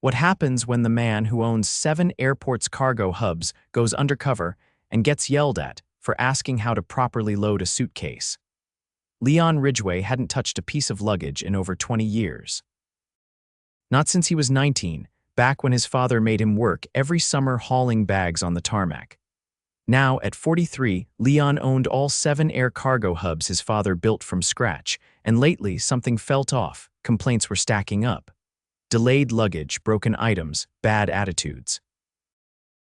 What happens when the man who owns 7 airports' cargo hubs goes undercover and gets yelled at for asking how to properly load a suitcase? Leon Ridgeway hadn't touched a piece of luggage in over 20 years. Not since he was 19, back when his father made him work every summer hauling bags on the tarmac. Now, at 43, Leon owned all 7 air cargo hubs his father built from scratch, and lately something felt off. Complaints were stacking up. Delayed luggage, broken items, bad attitudes.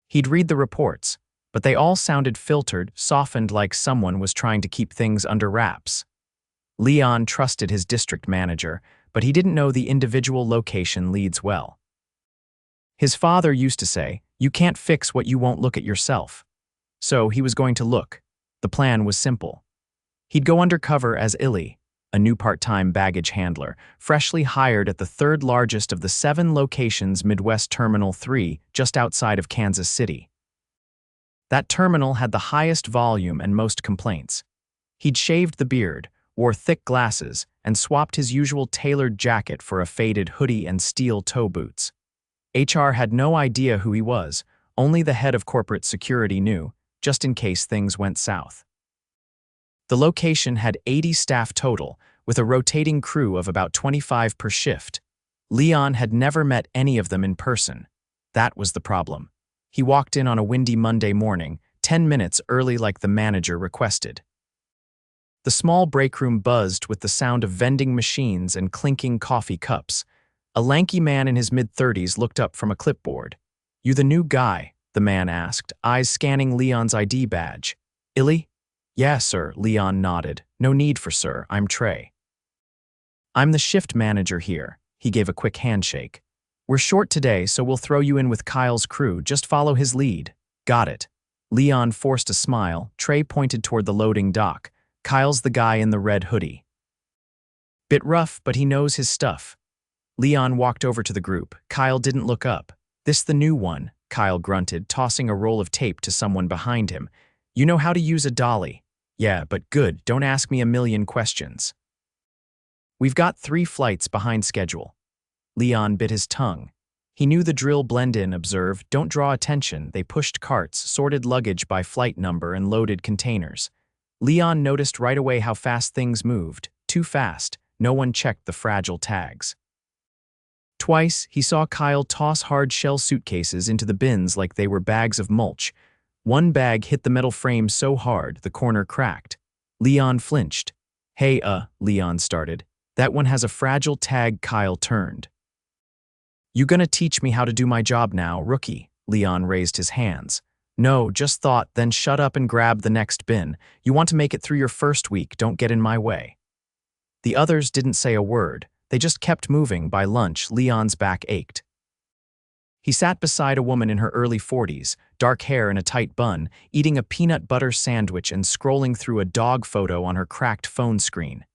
He'd read the reports, but they all sounded filtered, softened, like someone was trying to keep things under wraps. Leon trusted his district manager, but he didn't know the individual location leads well. His father used to say, "You can't fix what you won't look at yourself." So he was going to look. The plan was simple. He'd go undercover as Illy, a new part-time baggage handler, freshly hired at the 3rd largest of the 7 locations Midwest Terminal 3, just outside of Kansas City. That terminal had the highest volume and most complaints. He'd shaved the beard, wore thick glasses, and swapped his usual tailored jacket for a faded hoodie and steel toe boots. HR had no idea who he was, only the head of corporate security knew, just in case things went south. The location had 80 staff total, with a rotating crew of about 25 per shift. Leon had never met any of them in person. That was the problem. He walked in on a windy Monday morning, 10 minutes early like the manager requested. The small break room buzzed with the sound of vending machines and clinking coffee cups. A lanky man in his mid-30s looked up from a clipboard. "You the new guy?" the man asked, eyes scanning Leon's ID badge. "Illy?" "Yeah, sir," Leon nodded. "No need for sir, I'm Trey." "I'm the shift manager here." He gave a quick handshake. "We're short today, so we'll throw you in with Kyle's crew. Just follow his lead." "Got it." Leon forced a smile. Trey pointed toward the loading dock. "Kyle's the guy in the red hoodie." "Bit rough, but he knows his stuff." Leon walked over to the group. Kyle didn't look up. "This the new one," Kyle grunted, tossing a roll of tape to someone behind him. "You know how to use a dolly." "Yeah, but good, don't ask me a million questions." "We've got 3 flights behind schedule." Leon bit his tongue. He knew the drill. Blend in, observe, don't draw attention. They pushed carts, sorted luggage by flight number, and loaded containers. Leon noticed right away how fast things moved. Too fast. No one checked the fragile tags. Twice, he saw Kyle toss hard-shell suitcases into the bins like they were bags of mulch. One bag hit the metal frame so hard, the corner cracked. Leon flinched. "Hey, Leon started. "That one has a fragile tag." Kyle turned. "You gonna teach me how to do my job now, rookie?" Leon raised his hands. "No, just thought, then shut up and grab the next bin. You want to make it through your first week, don't get in my way." The others didn't say a word. They just kept moving. By lunch, Leon's back ached. He sat beside a woman in her early 40s, dark hair in a tight bun, eating a peanut butter sandwich and scrolling through a dog photo on her cracked phone screen.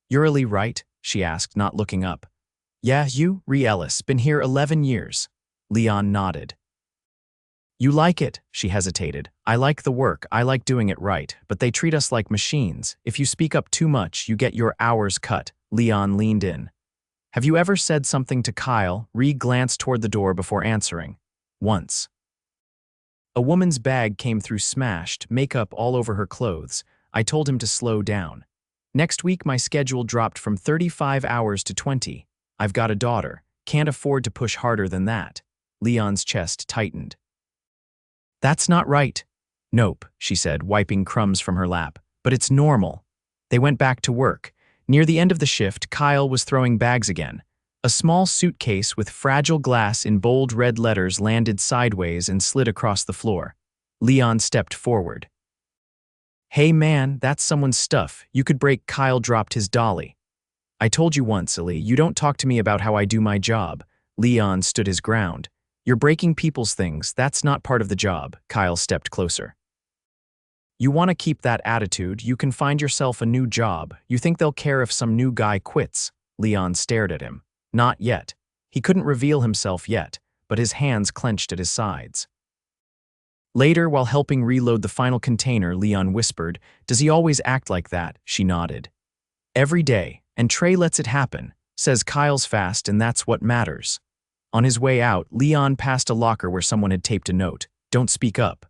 "You're Ellie, right?" she asked, not looking up. "Yeah, you, Ree Ellis, been here 11 years. Leon nodded. "You like it?" She hesitated. "I like the work, I like doing it right, but they treat us like machines. If you speak up too much, you get your hours cut." Leon leaned in. "Have you ever said something to Kyle?" Ree glanced toward the door before answering. "Once." A woman's bag came through smashed, makeup all over her clothes. "I told him to slow down. Next week my schedule dropped from 35 hours to 20. I've got a daughter. Can't afford to push harder than that." Leon's chest tightened. "That's not right." "Nope," she said, wiping crumbs from her lap. "But it's normal." They went back to work. Near the end of the shift, Kyle was throwing bags again. A small suitcase with fragile glass in bold red letters landed sideways and slid across the floor. Leon stepped forward. "Hey man, that's someone's stuff. You could break." Kyle dropped his dolly. "I told you once, silly, you don't talk to me about how I do my job." Leon stood his ground. "You're breaking people's things, that's not part of the job." Kyle stepped closer. "You want to keep that attitude, you can find yourself a new job. You think they'll care if some new guy quits?" Leon stared at him. Not yet. He couldn't reveal himself yet, but his hands clenched at his sides. Later, while helping reload the final container, Leon whispered, "Does he always act like that?" She nodded. "Every day, and Trey lets it happen. Says Kyle's fast and that's what matters." On his way out, Leon passed a locker where someone had taped a note. "Don't speak up."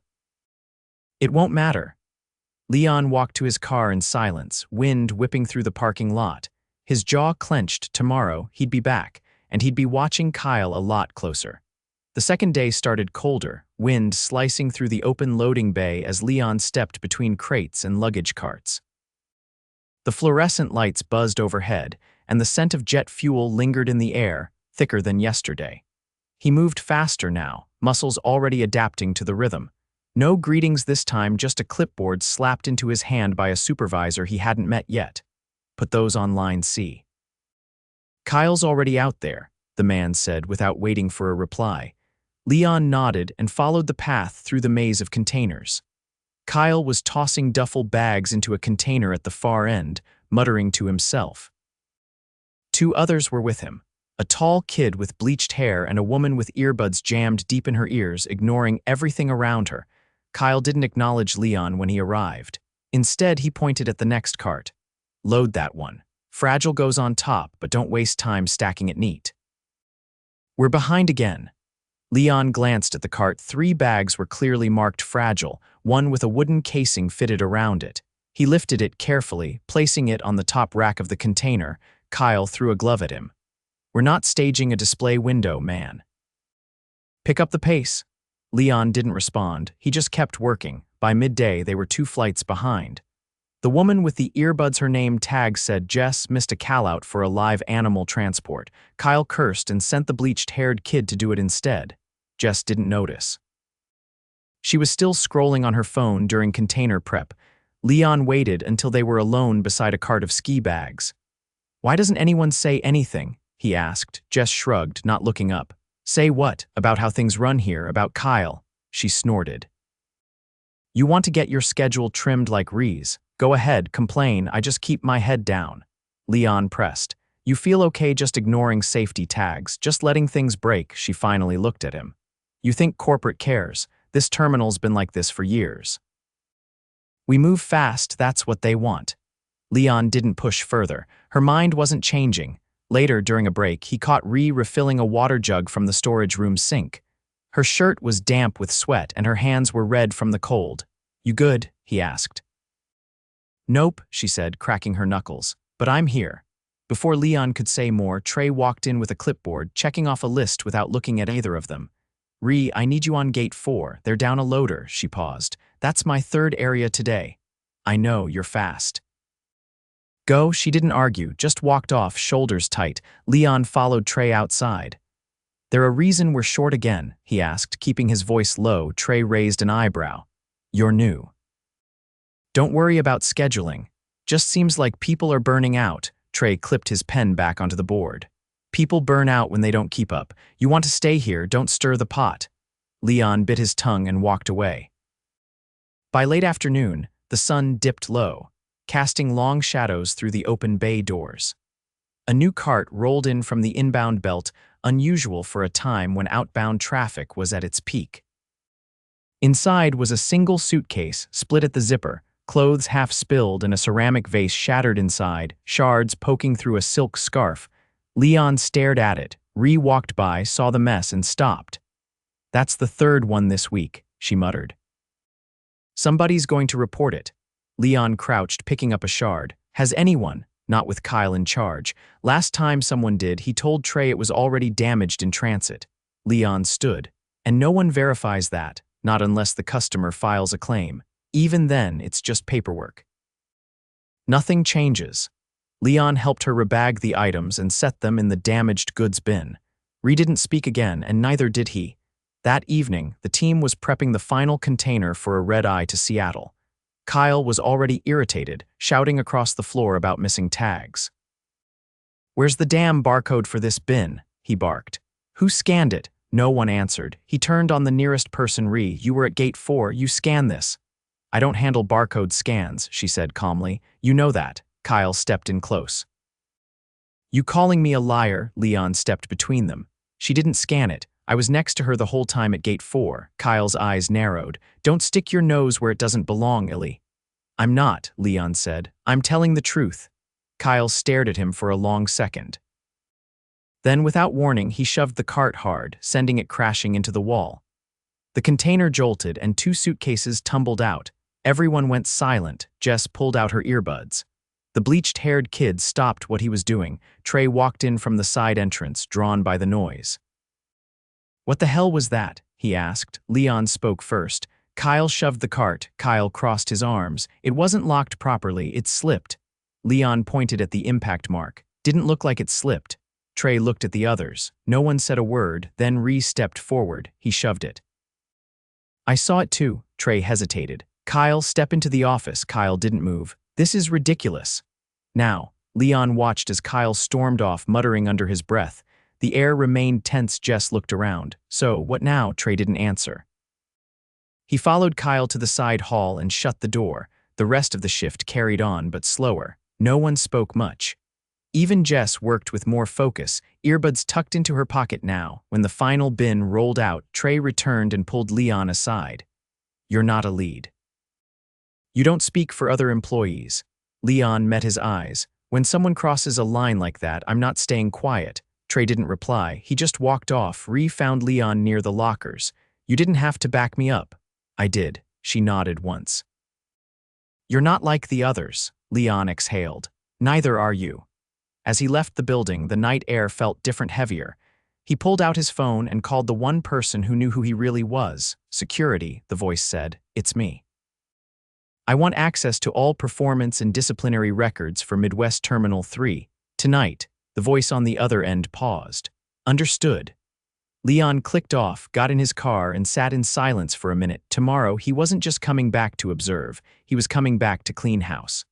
"It won't matter." Leon walked to his car in silence, wind whipping through the parking lot. His jaw clenched. Tomorrow, he'd be back, and he'd be watching Kyle a lot closer. The second day started colder, wind slicing through the open loading bay as Leon stepped between crates and luggage carts. The fluorescent lights buzzed overhead, and the scent of jet fuel lingered in the air, thicker than yesterday. He moved faster now, muscles already adapting to the rhythm. No greetings this time, just a clipboard slapped into his hand by a supervisor he hadn't met yet. "Put those on line C." "Kyle's already out there," the man said without waiting for a reply. Leon nodded and followed the path through the maze of containers. Kyle was tossing duffel bags into a container at the far end, muttering to himself. Two others were with him, a tall kid with bleached hair and a woman with earbuds jammed deep in her ears, ignoring everything around her. Kyle didn't acknowledge Leon when he arrived. Instead, he pointed at the next cart. "Load that one. Fragile goes on top, but don't waste time stacking it neat." "We're behind again." Leon glanced at the cart. 3 bags were clearly marked Fragile, one with a wooden casing fitted around it. He lifted it carefully, placing it on the top rack of the container. Kyle threw a glove at him. "We're not staging a display window, man." "Pick up the pace." Leon didn't respond. He just kept working. By midday, they were 2 flights behind. The woman with the earbuds, her name tag said Jess, missed a call-out for a live animal transport. Kyle cursed and sent the bleached-haired kid to do it instead. Jess didn't notice. She was still scrolling on her phone during container prep. Leon waited until they were alone beside a cart of ski bags. "Why doesn't anyone say anything?" he asked. Jess shrugged, not looking up. "Say what? About how things run here, about Kyle?" She snorted. "You want to get your schedule trimmed like Reese? Go ahead, complain, I just keep my head down." Leon pressed. "You feel okay just ignoring safety tags, just letting things break?" She finally looked at him. "You think corporate cares? This terminal's been like this for years. We move fast, that's what they want." Leon didn't push further. Her mind wasn't changing. Later, during a break, he caught Ree refilling a water jug from the storage room sink. Her shirt was damp with sweat and her hands were red from the cold. "You good?" he asked. "Nope," she said, cracking her knuckles. "But I'm here." Before Leon could say more, Trey walked in with a clipboard, checking off a list without looking at either of them. "Ree, I need you on gate 4. They're down a loader." She paused. "That's my 3rd area today." "I know, you're fast." "Go." She didn't argue, just walked off, shoulders tight. Leon followed Trey outside. "There a reason we're short again?" he asked, keeping his voice low. Trey raised an eyebrow. "You're new." "Don't worry about scheduling. Just seems like people are burning out." Trey clipped his pen back onto the board. "People burn out when they don't keep up. You want to stay here, don't stir the pot." Leon bit his tongue and walked away. By late afternoon, the sun dipped low, casting long shadows through the open bay doors. A new cart rolled in from the inbound belt, unusual for a time when outbound traffic was at its peak. Inside was a single suitcase, split at the zipper, clothes half spilled and a ceramic vase shattered inside, shards poking through a silk scarf. Leon stared at it. Ree walked by, saw the mess, and stopped. "That's the 3rd one this week," she muttered. "Somebody's going to report it." Leon crouched, picking up a shard. "Has anyone?" Not with Kyle in charge. Last time someone did, he told Trey it was already damaged in transit. Leon stood. "And no one verifies that, not unless the customer files a claim. Even then, it's just paperwork." "Nothing changes." Leon helped her rebag the items and set them in the damaged goods bin. Ree didn't speak again, and neither did he. That evening, the team was prepping the final container for a red-eye to Seattle. Kyle was already irritated, shouting across the floor about missing tags. "Where's the damn barcode for this bin?" he barked. "Who scanned it?" No one answered. He turned on the nearest person. "Ree, you were at gate 4, you scan this." "I don't handle barcode scans," she said calmly. "You know that." Kyle stepped in close. "You calling me a liar?" Leon stepped between them. "She didn't scan it. I was next to her the whole time at gate 4. Kyle's eyes narrowed. "Don't stick your nose where it doesn't belong, Illy." "I'm not," Leon said. "I'm telling the truth." Kyle stared at him for a long second. Then, without warning, he shoved the cart hard, sending it crashing into the wall. The container jolted and 2 suitcases tumbled out. Everyone went silent. Jess pulled out her earbuds. The bleached-haired kid stopped what he was doing. Trey walked in from the side entrance, drawn by the noise. "What the hell was that?" he asked. Leon spoke first. Kyle shoved the cart. Kyle crossed his arms. "It wasn't locked properly, it slipped." Leon pointed at the impact mark. "Didn't look like it slipped." Trey looked at the others. No one said a word, then Ree stepped forward. He shoved it. "I saw it too." Trey hesitated. "Kyle, step into the office." Kyle didn't move. "This is ridiculous." Now, Leon watched as Kyle stormed off, muttering under his breath. The air remained tense. Jess looked around. "So, what now?" Trey didn't answer. He followed Kyle to the side hall and shut the door. The rest of the shift carried on, but slower. No one spoke much. Even Jess worked with more focus, earbuds tucked into her pocket now. When the final bin rolled out, Trey returned and pulled Leon aside. "You're not a lead. You don't speak for other employees." Leon met his eyes. "When someone crosses a line like that, I'm not staying quiet." Trey didn't reply. He just walked off. Ree found Leon near the lockers. "You didn't have to back me up." "I did." She nodded once. "You're not like the others." Leon exhaled. "Neither are you." As he left the building, the night air felt different, heavier. He pulled out his phone and called the one person who knew who he really was. "Security," the voice said. "It's me. I want access to all performance and disciplinary records for Midwest Terminal 3. Tonight." The voice on the other end paused. "Understood." Leon clicked off, got in his car, and sat in silence for a minute. Tomorrow, he wasn't just coming back to observe. He was coming back to clean house.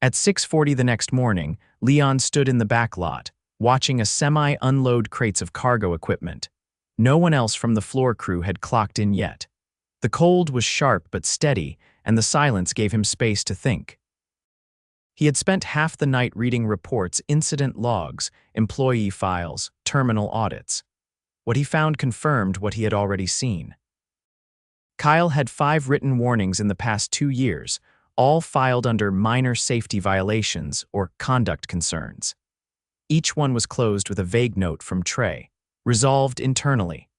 At 6:40 the next morning, Leon stood in the back lot, watching a semi unload crates of cargo equipment. No one else from the floor crew had clocked in yet. The cold was sharp but steady, and the silence gave him space to think. He had spent half the night reading reports, incident logs, employee files, terminal audits. What he found confirmed what he had already seen. Kyle had 5 written warnings in the past 2 years, all filed under minor safety violations or conduct concerns. Each one was closed with a vague note from Trey, resolved internally.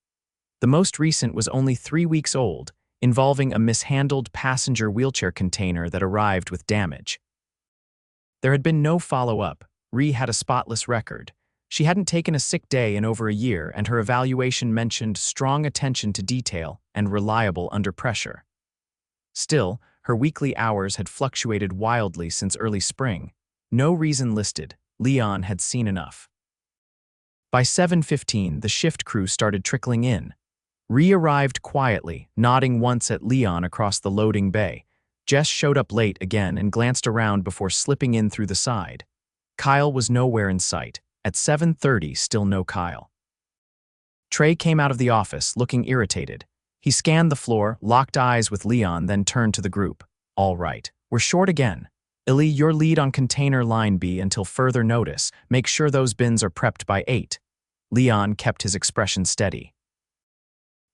The most recent was only 3 weeks old, involving a mishandled passenger wheelchair container that arrived with damage. There had been no follow-up. Ree had a spotless record. She hadn't taken a sick day in over a year, and her evaluation mentioned strong attention to detail and reliable under pressure. Still, her weekly hours had fluctuated wildly since early spring. No reason listed. Leon had seen enough. By 7:15, the shift crew started trickling in. Ree arrived quietly, nodding once at Leon across the loading bay. Jess showed up late again and glanced around before slipping in through the side. Kyle was nowhere in sight. At 7:30, still no Kyle. Trey came out of the office, looking irritated. He scanned the floor, locked eyes with Leon, then turned to the group. "All right, we're short again. Illy, your lead on container line B until further notice. Make sure those bins are prepped by 8. Leon kept his expression steady.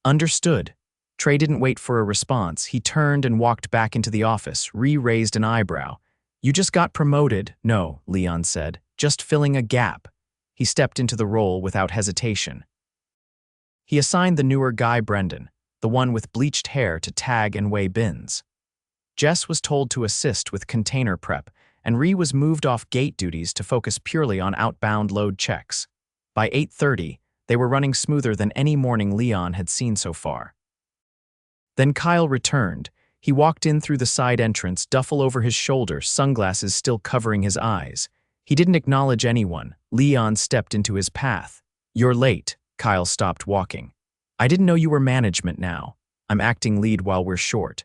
"Understood." Trey didn't wait for a response. He turned and walked back into the office. Ree raised an eyebrow. "You just got promoted." "No," Leon said. "Just filling a gap." He stepped into the role without hesitation. He assigned the newer guy, Brendan, the one with bleached hair, to tag and weigh bins. Jess was told to assist with container prep, and Ree was moved off gate duties to focus purely on outbound load checks. By 8:30, they were running smoother than any morning Leon had seen so far. Then Kyle returned. He walked in through the side entrance, duffel over his shoulder, sunglasses still covering his eyes. He didn't acknowledge anyone. Leon stepped into his path. "You're late." Kyle stopped walking. "I didn't know you were management now. I'm acting lead while we're short."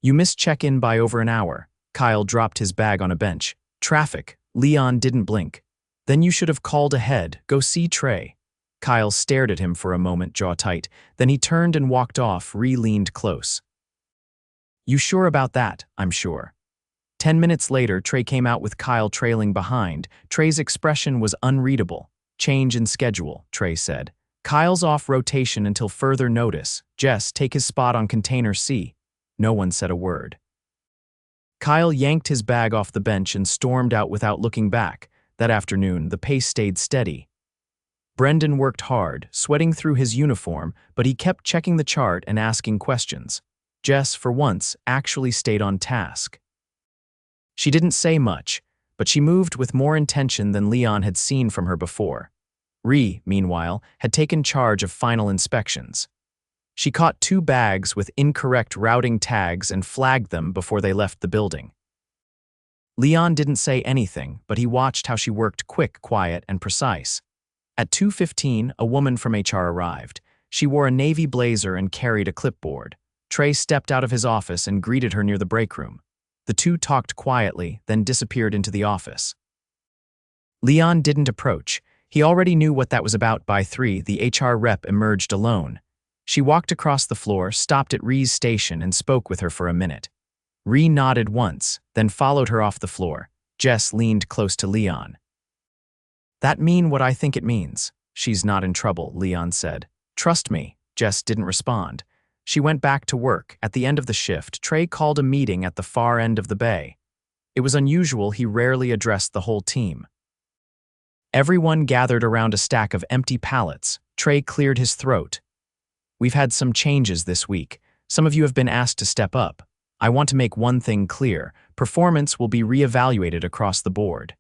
"You missed check-in by over an hour." Kyle dropped his bag on a bench. "Traffic." Leon didn't blink. "Then you should have called ahead. Go see Trey." Kyle stared at him for a moment, jaw tight. Then he turned and walked off. Ree leaned close. "You sure about that?" "I'm sure." 10 minutes later, Trey came out with Kyle trailing behind. Trey's expression was unreadable. "Change in schedule," Trey said. "Kyle's off rotation until further notice. Jess, take his spot on container C." No one said a word. Kyle yanked his bag off the bench and stormed out without looking back. That afternoon, the pace stayed steady. Brendan worked hard, sweating through his uniform, but he kept checking the chart and asking questions. Jess, for once, actually stayed on task. She didn't say much, but she moved with more intention than Leon had seen from her before. Ree, meanwhile, had taken charge of final inspections. She caught 2 bags with incorrect routing tags and flagged them before they left the building. Leon didn't say anything, but he watched how she worked quick, quiet, and precise. At 2:15, a woman from HR arrived. She wore a navy blazer and carried a clipboard. Trey stepped out of his office and greeted her near the break room. The two talked quietly, then disappeared into the office. Leon didn't approach. He already knew what that was about. By 3, the HR rep emerged alone. She walked across the floor, stopped at Ree's station, and spoke with her for a minute. Ree nodded once, then followed her off the floor. Jess leaned close to Leon. "That mean what I think it means?" "She's not in trouble," Leon said. "Trust me." Jess didn't respond. She went back to work. At the end of the shift, Trey called a meeting at the far end of the bay. It was unusual. He rarely addressed the whole team. Everyone gathered around a stack of empty pallets. Trey cleared his throat. "We've had some changes this week. Some of you have been asked to step up. I want to make one thing clear. Performance will be reevaluated across the board.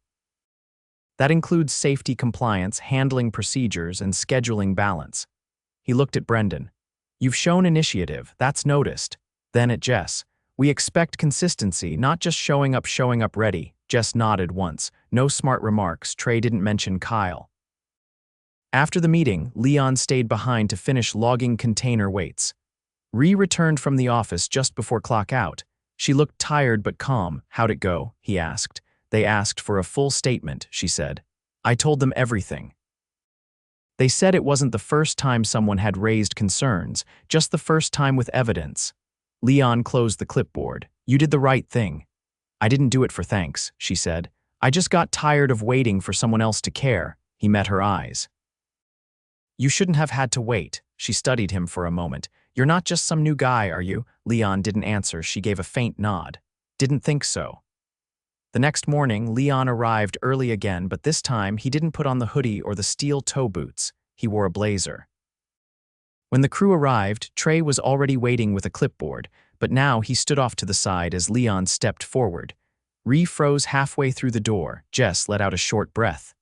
That includes safety compliance, handling procedures, and scheduling balance." He looked at Brendan. "You've shown initiative. That's noticed." Then at Jess. "We expect consistency, not just showing up ready." Jess nodded once. No smart remarks. Trey didn't mention Kyle. After the meeting, Leon stayed behind to finish logging container weights. Ree returned from the office just before clock out. She looked tired but calm. "How'd it go?" he asked. "They asked for a full statement," she said. "I told them everything." They said it wasn't the first time someone had raised concerns, just the first time with evidence. Leon closed the clipboard. "You did the right thing." "I didn't do it for thanks," she said. "I just got tired of waiting for someone else to care." He met her eyes. "You shouldn't have had to wait." She studied him for a moment. "You're not just some new guy, are you?" Leon didn't answer. She gave a faint nod. "Didn't think so." The next morning, Leon arrived early again, but this time he didn't put on the hoodie or the steel toe boots. He wore a blazer. When the crew arrived, Trey was already waiting with a clipboard, but now he stood off to the side as Leon stepped forward. Ree froze halfway through the door. Jess let out a short breath.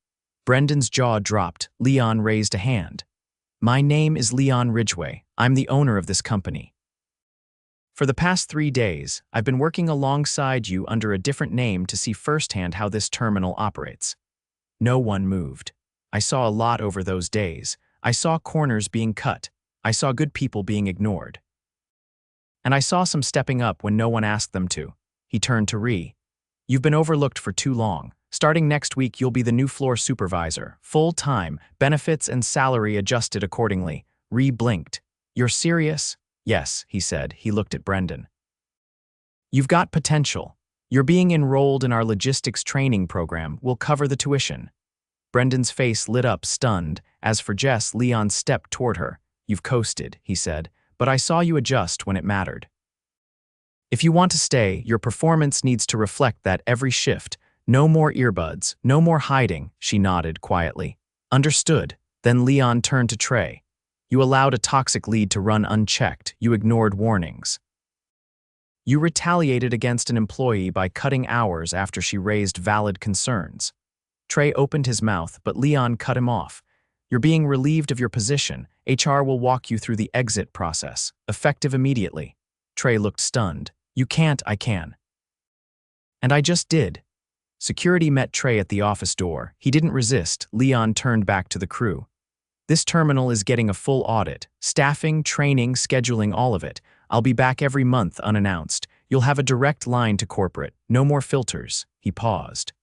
Brendan's jaw dropped. Leon raised a hand. "My name is Leon Ridgeway. I'm the owner of this company. For the past 3 days, I've been working alongside you under a different name to see firsthand how this terminal operates." No one moved. "I saw a lot over those days. I saw corners being cut. I saw good people being ignored. And I saw some stepping up when no one asked them to." He turned to Ree. "You've been overlooked for too long. Starting next week, you'll be the new floor supervisor. Full-time, benefits and salary adjusted accordingly." Ree blinked. "You're serious?" "Yes," he said. He looked at Brendan. "You've got potential. You're being enrolled in our logistics training program. We'll cover the tuition." Brendan's face lit up, stunned. As for Jess, Leon stepped toward her. "You've coasted," he said, "but I saw you adjust when it mattered. If you want to stay, your performance needs to reflect that every shift. No more earbuds, no more hiding." She nodded quietly. "Understood." Then Leon turned to Trey. "You allowed a toxic lead to run unchecked. You ignored warnings. You retaliated against an employee by cutting hours after she raised valid concerns." Trey opened his mouth, but Leon cut him off. "You're being relieved of your position. HR will walk you through the exit process, effective immediately." Trey looked stunned. "You can't." "I can. And I just did." Security met Trey at the office door. He didn't resist. Leon turned back to the crew. "This terminal is getting a full audit. Staffing, training, scheduling, all of it. I'll be back every month unannounced. You'll have a direct line to corporate. No more filters." He paused.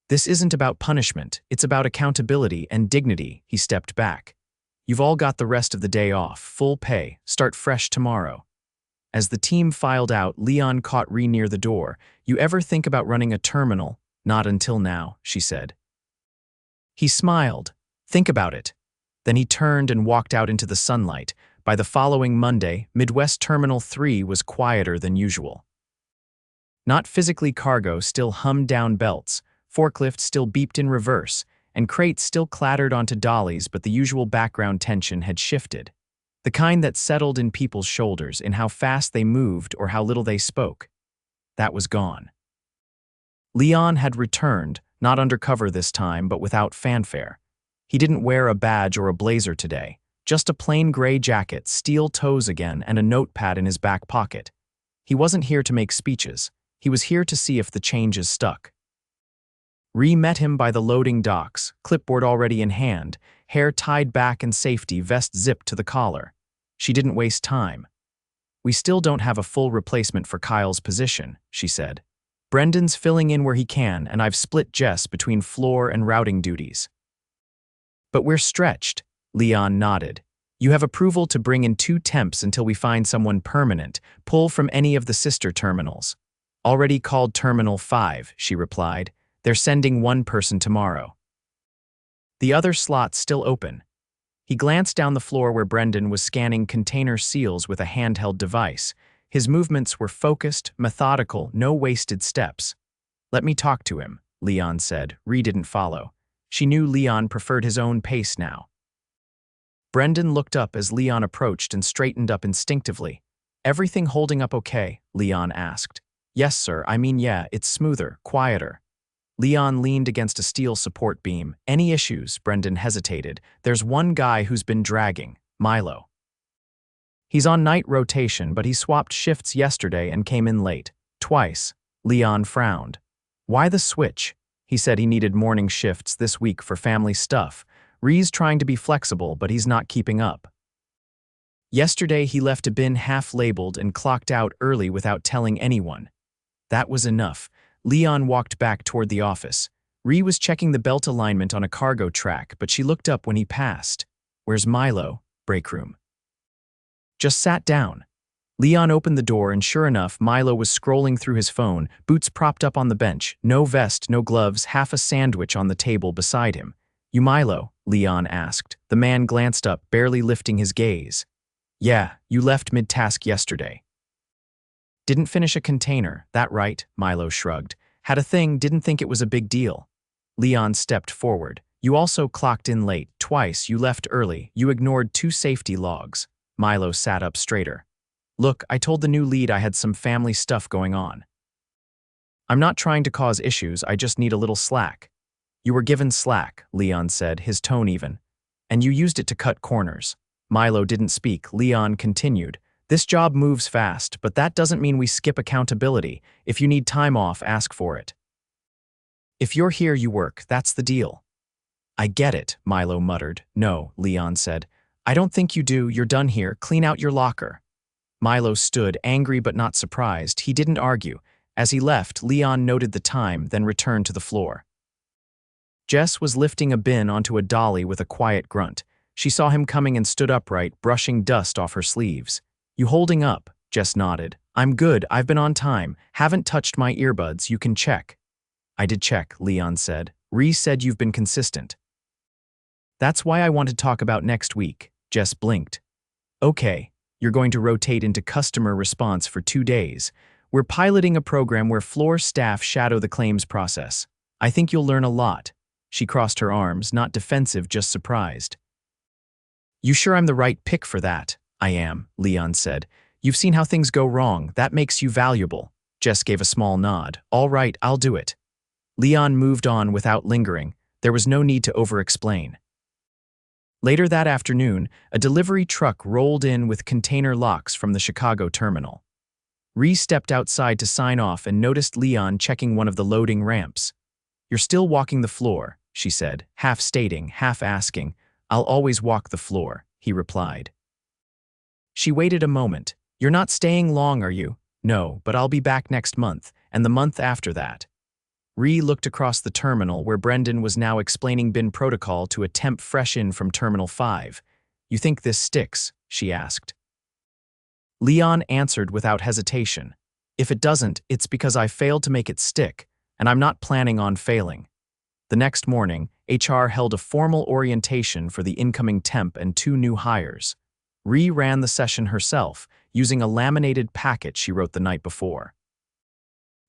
"This isn't about punishment. It's about accountability and dignity." He stepped back. "You've all got the rest of the day off. Full pay. Start fresh tomorrow." As the team filed out, Leon caught Ree near the door. "You ever think about running a terminal?" "Not until now," she said. He smiled. "Think about it." Then he turned and walked out into the sunlight. By the following Monday, Midwest Terminal 3 was quieter than usual. Not physically cargo still hummed down belts. Forklifts still beeped in reverse, and crates still clattered onto dollies, but the usual background tension had shifted. The kind that settled in people's shoulders, in how fast they moved or how little they spoke. That was gone. Leon had returned, not undercover this time, but without fanfare. He didn't wear a badge or a blazer today, just a plain gray jacket, steel toes again, and a notepad in his back pocket. He wasn't here to make speeches. He was here to see if the changes stuck. Ree met him by the loading docks, clipboard already in hand, hair tied back and safety vest zipped to the collar. She didn't waste time. "We still don't have a full replacement for Kyle's position," she said. "Brendan's filling in where he can, and I've split Jess between floor and routing duties." "But we're stretched," Leon nodded. "You have approval to bring in 2 temps until we find someone permanent, pull from any of the sister terminals." "Already called Terminal 5, she replied. "They're sending 1 person tomorrow." "The other slot's still open." He glanced down the floor where Brendan was scanning container seals with a handheld device. His movements were focused, methodical, no wasted steps. "Let me talk to him," Leon said. Ree didn't follow. She knew Leon preferred his own pace now. Brendan looked up as Leon approached and straightened up instinctively. "Everything holding up okay?" Leon asked. "Yes, sir. Yeah, it's smoother, quieter." Leon leaned against a steel support beam. "Any issues?" Brendan hesitated. "There's one guy who's been dragging, Milo. He's on night rotation, but he swapped shifts yesterday and came in late. Twice." Leon frowned. "Why the switch?" He said he needed morning shifts this week for family stuff. Ree's trying to be flexible, but he's not keeping up. Yesterday he left a bin half-labeled and clocked out early without telling anyone. That was enough. Leon walked back toward the office. Ree was checking the belt alignment on a cargo track, but she looked up when he passed. "Where's Milo?" "Break room." "Just sat down." Leon opened the door, and sure enough, Milo was scrolling through his phone, boots propped up on the bench, no vest, no gloves, half a sandwich on the table beside him. "You Milo?" Leon asked. The man glanced up, barely lifting his gaze. "Yeah, you left mid-task yesterday." "Didn't finish a container, that right?" Milo shrugged. "Had a thing, didn't think it was a big deal." Leon stepped forward. "You also clocked in late. Twice, you left early. You ignored 2 safety logs." Milo sat up straighter. "Look, I told the new lead I had some family stuff going on. I'm not trying to cause issues, I just need a little slack." "You were given slack," Leon said, his tone even. "And you used it to cut corners." Milo didn't speak. Leon continued. "This job moves fast, but that doesn't mean we skip accountability. If you need time off, ask for it. If you're here, you work. That's the deal." "I get it," Milo muttered. "No," Leon said. "I don't think you do. You're done here. Clean out your locker." Milo stood, angry but not surprised. He didn't argue. As he left, Leon noted the time, then returned to the floor. Jess was lifting a bin onto a dolly with a quiet grunt. She saw him coming and stood upright, brushing dust off her sleeves. "You holding up?" Jess nodded. "I'm good. I've been on time. Haven't touched my earbuds. You can check." "I did check," Leon said. "Ree said you've been consistent." "That's why I want to talk about next week." Jess blinked. "Okay, you're going to rotate into customer response for 2 days. We're piloting a program where floor staff shadow the claims process. I think you'll learn a lot." She crossed her arms, not defensive, just surprised. "You sure I'm the right pick for that?" "I am," Leon said. "You've seen how things go wrong. That makes you valuable." Jess gave a small nod. "All right, I'll do it." Leon moved on without lingering. There was no need to over-explain. Later that afternoon, a delivery truck rolled in with container locks from the Chicago terminal. Ree stepped outside to sign off and noticed Leon checking one of the loading ramps. "You're still walking the floor," she said, half stating, half asking. "I'll always walk the floor," he replied. She waited a moment. "You're not staying long, are you?" "No, but I'll be back next month, and the month after that." Ree looked across the terminal where Brendan was now explaining bin protocol to a temp fresh in from Terminal 5. "You think this sticks?" she asked. Leon answered without hesitation. "If it doesn't, it's because I failed to make it stick, and I'm not planning on failing." The next morning, HR held a formal orientation for the incoming temp and 2 new hires. Ree ran the session herself, using a laminated packet she wrote the night before.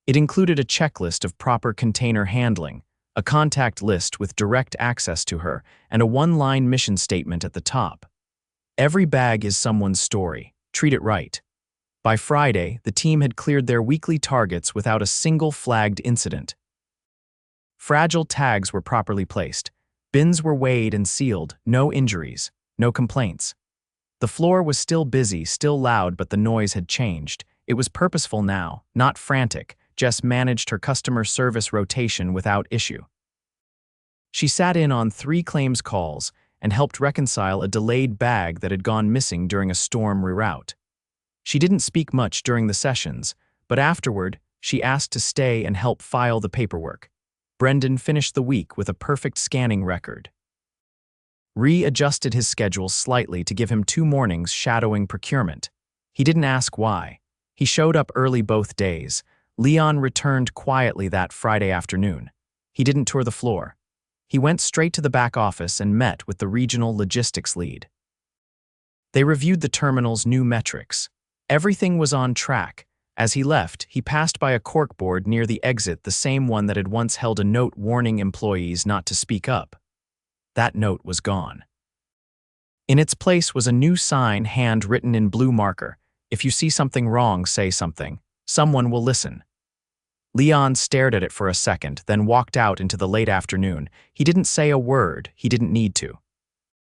It included a checklist of proper container handling, a contact list with direct access to her, and a one-line mission statement at the top. Every bag is someone's story. Treat it right. By Friday, the team had cleared their weekly targets without a single flagged incident. Fragile tags were properly placed. Bins were weighed and sealed, no injuries, no complaints. The floor was still busy, still loud, but the noise had changed. It was purposeful now, not frantic. Jess managed her customer service rotation without issue. She sat in on 3 claims calls and helped reconcile a delayed bag that had gone missing during a storm reroute. She didn't speak much during the sessions, but afterward, she asked to stay and help file the paperwork. Brendan finished the week with a perfect scanning record. Readjusted his schedule slightly to give him 2 mornings shadowing procurement. He didn't ask why. He showed up early both days. Leon returned quietly that Friday afternoon. He didn't tour the floor. He went straight to the back office and met with the regional logistics lead. They reviewed the terminal's new metrics. Everything was on track. As he left, he passed by a corkboard near the exit, the same one that had once held a note warning employees not to speak up. That note was gone. In its place was a new sign hand-written in blue marker. If you see something wrong, say something. Someone will listen. Leon stared at it for a second, then walked out into the late afternoon. He didn't say a word. He didn't need to.